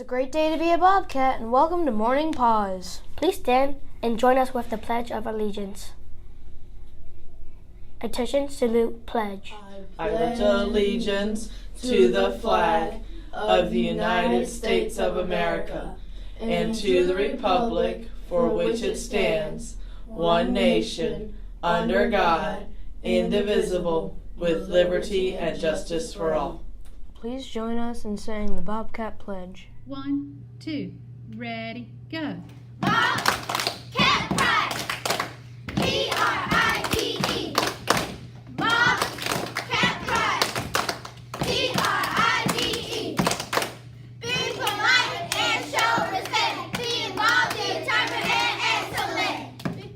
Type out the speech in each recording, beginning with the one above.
great day to be a Bobcat, and welcome to Morning Paws. Please stand and join us with the Pledge of Allegiance. Attention, salute, pledge. I pledge allegiance to the flag of the United States of America and to the republic for which it stands, one nation, under God, indivisible, with liberty and justice for all. Please join us in saying the Bobcat Pledge. 1, 2, ready, go. Bobcat Pride, P-R-I-D-E. Bobcat Pride, P-R-I-D-E. Be polite and show respect. Be involved, determined, and excellent.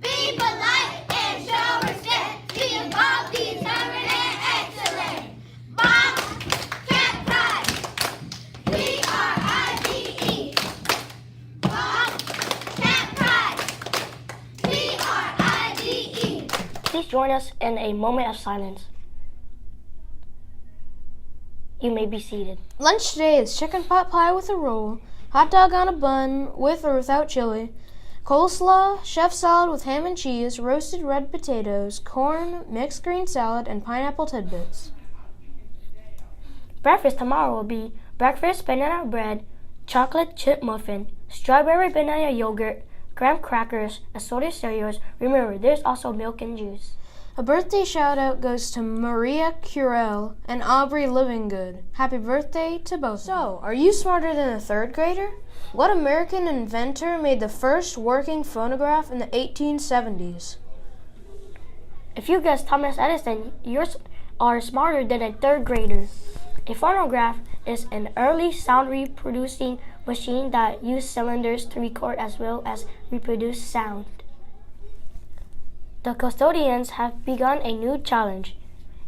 Be polite and show respect. Be involved, determined, and excellent. Bobcat Pride, P-R-I-D-E. Bobcat Pride, P-R-I-D-E. Please join us in a moment of silence. You may be seated. Lunch today is chicken pot pie with a roll, hot dog on a bun with or without chili, coleslaw, chef salad with ham and cheese, roasted red potatoes, corn, mixed green salad, and pineapple tidbits. Breakfast tomorrow will be breakfast banana bread, chocolate chip muffin, strawberry banana yogurt, graham crackers, assorted cereals. Remember, there's also milk and juice. A birthday shout out goes to Maria Curell and Aubrey Livingood. Happy birthday to both. So, are you smarter than a third grader? What American inventor made the first working phonograph in the 1870s? If you guessed Thomas Edison, you are smarter than a third grader. A phonograph is an early sound reproducing machine that used cylinders to record as well as reproduce sound. The custodians have begun a new challenge.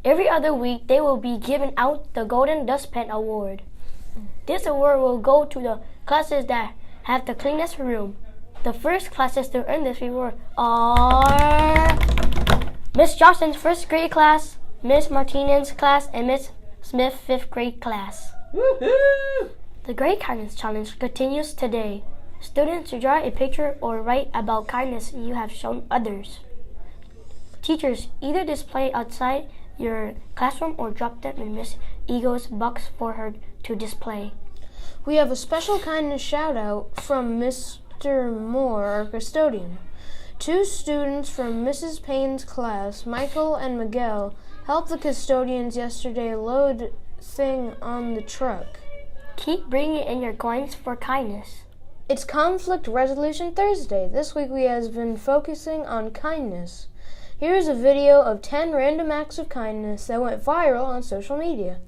Every other week, they will be giving out the Golden Dustpan Award. This award will go to the classes that have the cleanest room. The first classes to earn this reward are Miss Johnson's first grade class, Miss Martinez's class, and Miss Smith's fifth grade class. Woohoo! The Great Kindness Challenge continues today. Students should draw a picture or write about kindness you have shown others. Teachers, either display outside your classroom or drop them in Miss Eagle's box for her to display. We have a special kindness shout out from Mr. Moore, our custodian. 2 students from Mrs. Payne's class, Michael and Miguel, helped the custodians yesterday load thing on the truck. Keep bringing in your coins for kindness. It's Conflict Resolution Thursday. This week we have been focusing on kindness. Here's a video of 10 random acts of kindness that went viral on social media.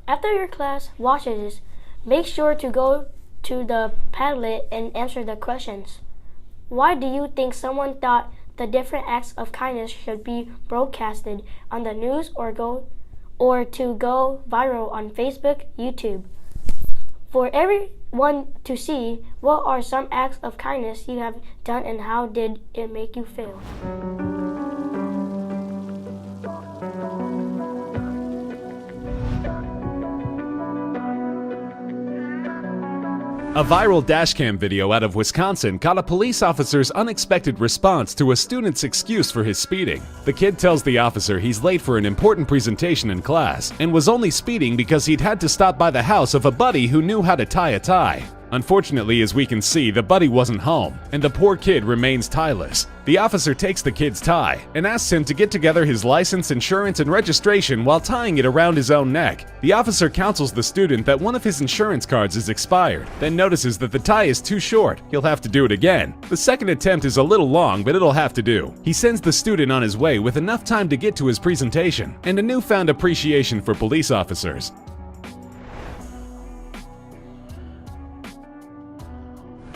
After your class watches, make sure to go to the Padlet and answer the questions. Why do you think someone thought the different acts of kindness should be broadcasted on the news or to go viral on Facebook, YouTube? For everyone to see, what are some acts of kindness you have done and how did it make you feel? A viral dashcam video out of Wisconsin got a police officer's unexpected response to a student's excuse for his speeding. The kid tells the officer he's late for an important presentation in class and was only speeding because he'd had to stop by the house of a buddy who knew how to tie a tie. Unfortunately, as we can see, the buddy wasn't home, and the poor kid remains tieless. The officer takes the kid's tie and asks him to get together his license, insurance, and registration while tying it around his own neck. The officer counsels the student that one of his insurance cards is expired, then notices that the tie is too short. He'll have to do it again. The second attempt is a little long, but it'll have to do. He sends the student on his way with enough time to get to his presentation, and a newfound appreciation for police officers.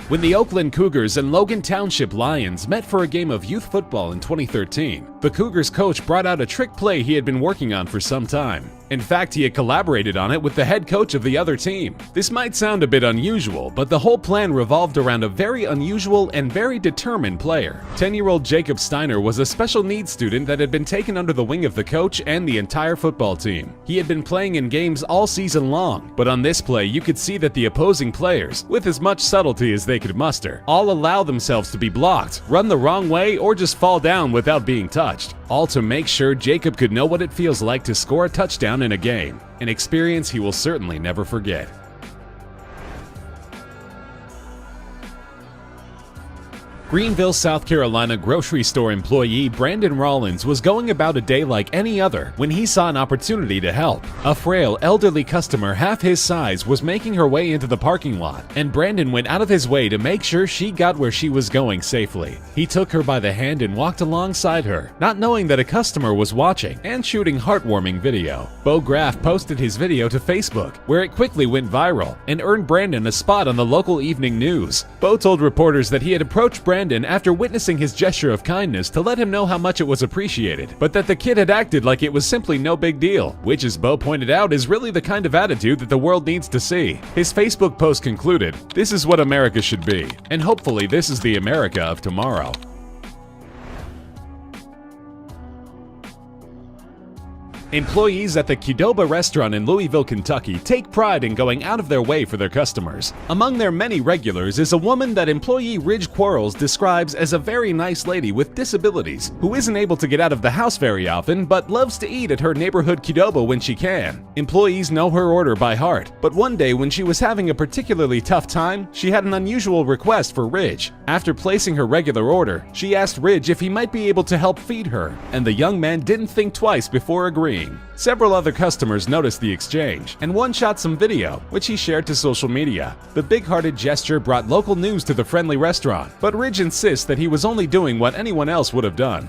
When the Oakland Cougars and Logan Township Lions met for a game of youth football in 2013, The Cougars coach brought out a trick play he had been working on for some time. In fact, he had collaborated on it with the head coach of the other team. This might sound a bit unusual, but the whole plan revolved around a very unusual and very determined player. 10-year-old Jacob Steiner was a special needs student that had been taken under the wing of the coach and the entire football team. He had been playing in games all season long, but on this play you could see that the opposing players, with as much subtlety as they could muster, all allow themselves to be blocked, run the wrong way, or just fall down without being touched. All to make sure Jacob could know what it feels like to score a touchdown in a game, an experience he will certainly never forget. Greenville, South Carolina grocery store employee Brandon Rollins was going about a day like any other when he saw an opportunity to help. A frail, elderly customer half his size was making her way into the parking lot, and Brandon went out of his way to make sure she got where she was going safely. He took her by the hand and walked alongside her, not knowing that a customer was watching and shooting heartwarming video. Bo Graff posted his video to Facebook, where it quickly went viral and earned Brandon a spot on the local evening news. Bo told reporters that he had approached Brandon after witnessing his gesture of kindness to let him know how much it was appreciated, but that the kid had acted like it was simply no big deal, which, as Bo pointed out, is really the kind of attitude that the world needs to see. His Facebook post concluded, "This is what America should be, and hopefully this is the America of tomorrow." Employees at the Qdoba restaurant in Louisville, Kentucky take pride in going out of their way for their customers. Among their many regulars is a woman that employee Ridge Quarles describes as a very nice lady with disabilities who isn't able to get out of the house very often but loves to eat at her neighborhood Qdoba when she can. Employees know her order by heart, but one day when she was having a particularly tough time, she had an unusual request for Ridge. After placing her regular order, she asked Ridge if he might be able to help feed her, and the young man didn't think twice before agreeing. Several other customers noticed the exchange, and one shot some video, which he shared to social media. The big-hearted gesture brought local news to the friendly restaurant, but Ridge insists that he was only doing what anyone else would have done.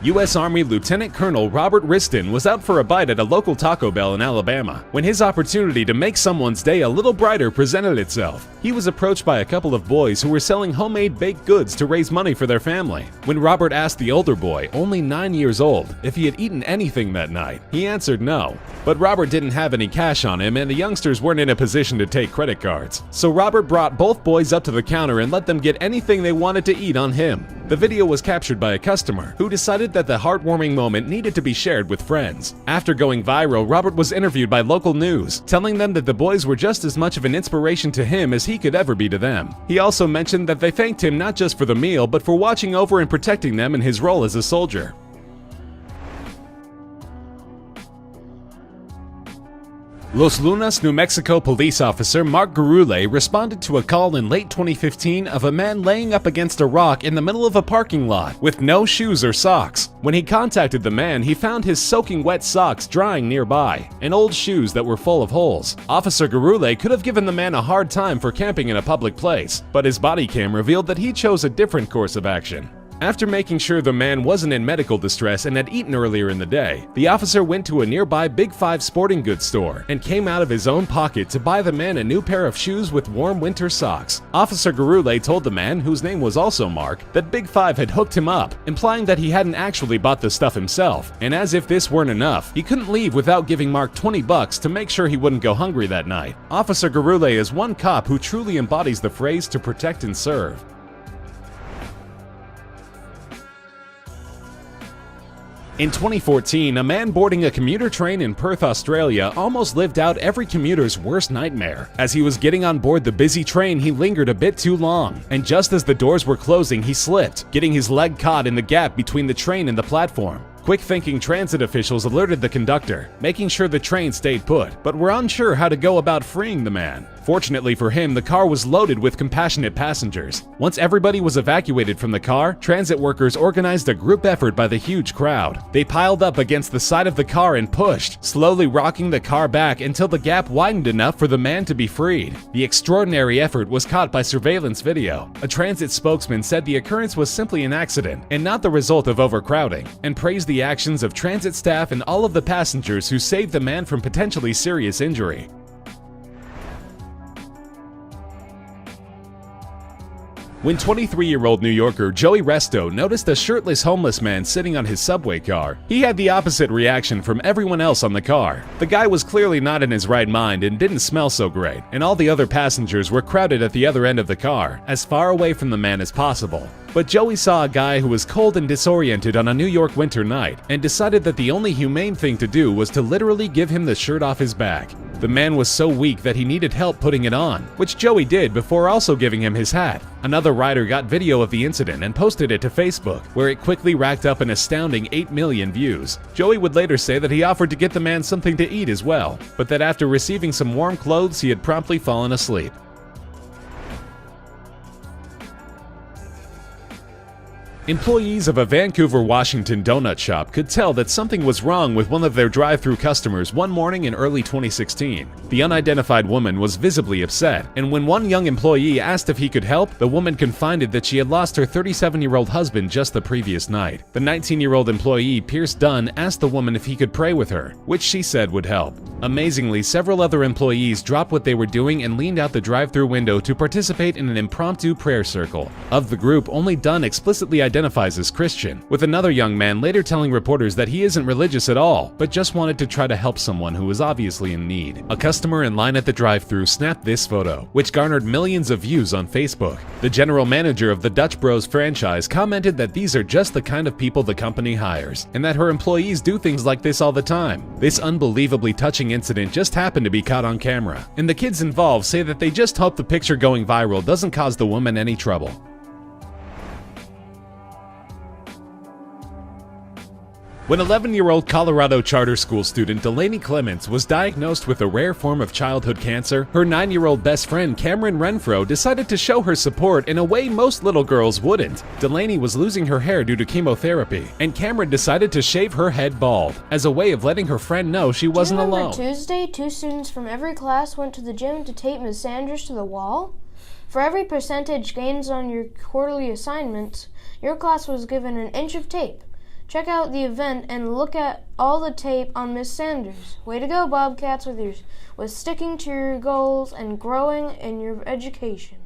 U.S. Army Lieutenant Colonel Robert Riston was out for a bite at a local Taco Bell in Alabama when his opportunity to make someone's day a little brighter presented itself. He was approached by a couple of boys who were selling homemade baked goods to raise money for their family. When Robert asked the older boy, only 9 years old, if he had eaten anything that night, he answered no. But Robert didn't have any cash on him, and the youngsters weren't in a position to take credit cards. So Robert brought both boys up to the counter and let them get anything they wanted to eat on him. The video was captured by a customer who decided that the heartwarming moment needed to be shared with friends. After going viral, Robert was interviewed by local news, telling them that the boys were just as much of an inspiration to him as he could ever be to them. He also mentioned that they thanked him not just for the meal, but for watching over and protecting them in his role as a soldier. Los Lunas, New Mexico police officer Mark Gurule responded to a call in late 2015 of a man laying up against a rock in the middle of a parking lot with no shoes or socks. When he contacted the man, he found his soaking wet socks drying nearby and old shoes that were full of holes. Officer Gurule could have given the man a hard time for camping in a public place, but his body cam revealed that he chose a different course of action. After making sure the man wasn't in medical distress and had eaten earlier in the day, the officer went to a nearby Big 5 sporting goods store and came out of his own pocket to buy the man a new pair of shoes with warm winter socks. Officer Gurule told the man, whose name was also Mark, that Big 5 had hooked him up, implying that he hadn't actually bought the stuff himself. And as if this weren't enough, he couldn't leave without giving Mark $20 to make sure he wouldn't go hungry that night. Officer Gurule is one cop who truly embodies the phrase "to protect and serve." In 2014, a man boarding a commuter train in Perth, Australia almost lived out every commuter's worst nightmare. As he was getting on board the busy train, he lingered a bit too long, and just as the doors were closing, he slipped, getting his leg caught in the gap between the train and the platform. Quick-thinking transit officials alerted the conductor, making sure the train stayed put, but were unsure how to go about freeing the man. Fortunately for him, the car was loaded with compassionate passengers. Once everybody was evacuated from the car, transit workers organized a group effort by the huge crowd. They piled up against the side of the car and pushed, slowly rocking the car back until the gap widened enough for the man to be freed. The extraordinary effort was caught by surveillance video. A transit spokesman said the occurrence was simply an accident and not the result of overcrowding, and praised the actions of transit staff and all of the passengers who saved the man from potentially serious injury. When 23-year-old New Yorker Joey Resto noticed a shirtless homeless man sitting on his subway car, he had the opposite reaction from everyone else on the car. The guy was clearly not in his right mind and didn't smell so great, and all the other passengers were crowded at the other end of the car, as far away from the man as possible. But Joey saw a guy who was cold and disoriented on a New York winter night and decided that the only humane thing to do was to literally give him the shirt off his back. The man was so weak that he needed help putting it on, which Joey did before also giving him his hat. Another rider got video of the incident and posted it to Facebook, where it quickly racked up an astounding 8 million views. Joey would later say that he offered to get the man something to eat as well, but that after receiving some warm clothes he had promptly fallen asleep. Employees of a Vancouver, Washington donut shop could tell that something was wrong with one of their drive-thru customers one morning in early 2016. The unidentified woman was visibly upset, and when one young employee asked if he could help, the woman confided that she had lost her 37-year-old husband just the previous night. The 19-year-old employee, Pierce Dunn, asked the woman if he could pray with her, which she said would help. Amazingly, several other employees dropped what they were doing and leaned out the drive-thru window to participate in an impromptu prayer circle. Of the group, only Dunn explicitly identifies as Christian, with another young man later telling reporters that he isn't religious at all, but just wanted to try to help someone who was obviously in need. A customer in line at the drive-thru snapped this photo, which garnered millions of views on Facebook. The general manager of the Dutch Bros franchise commented that these are just the kind of people the company hires, and that her employees do things like this all the time. This unbelievably touching incident just happened to be caught on camera, and the kids involved say that they just hope the picture going viral doesn't cause the woman any trouble. When 11-year-old Colorado charter school student Delaney Clements was diagnosed with a rare form of childhood cancer, her 9-year-old best friend Cameron Renfro decided to show her support in a way most little girls wouldn't. Delaney was losing her hair due to chemotherapy, and Cameron decided to shave her head bald, as a way of letting her friend know she wasn't alone. Tuesday, 2 students from every class went to the gym to tape Ms. Sanders to the wall? For every percentage gains on your quarterly assignments, your class was given an inch of tape. Check out the event and look at all the tape on Miss Sanders. Way to go, Bobcats, with sticking to your goals and growing in your education.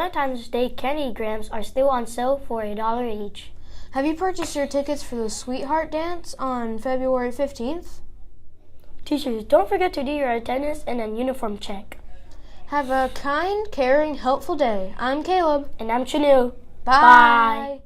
Valentine's Day candy grams are still on sale for $1 each. Have you purchased your tickets for the Sweetheart Dance on February 15th? Teachers, don't forget to do your attendance and a uniform check. Have a kind, caring, helpful day. I'm Caleb. And I'm Chanel. Bye.